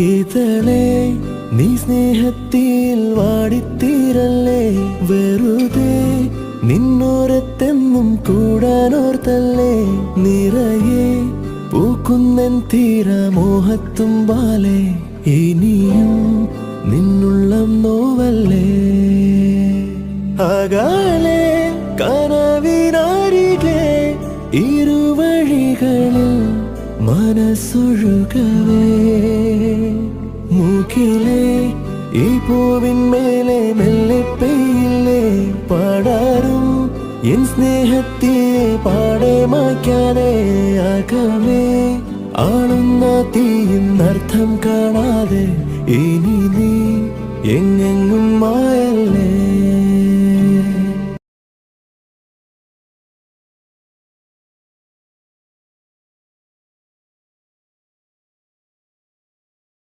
ഇതളേ നീ സ്നേഹത്തിൽ വാടിത്തീരല്ലേ, വെറുതെ നിന്നോരത്തെന്നും കൂടാനോർത്തല്ലേ, നിറയെ പൂക്കുന്നൻ തീരമോഹത്തുമ്പാലെ ഇനിയും നിന്നുള്ളം നോവല്ലേ. അകാലെ കനവിനരികെ ഇരുവഴികളിൽ മനസ്സൊഴുകവേ, മൂക്കിലെ ഈ പൂവിന്മേലെ മെല്ലെ പെയ്യില്ലേ, പാടാറും എൻ സ്നേഹത്തെ പാടെ മായ്ക്കാതെ അകമേ ആളുന്ന തീയിന്നർത്ഥം കാണാതെ ഇനി നീ എങ്ങെങ്ങും മായല്ലേ.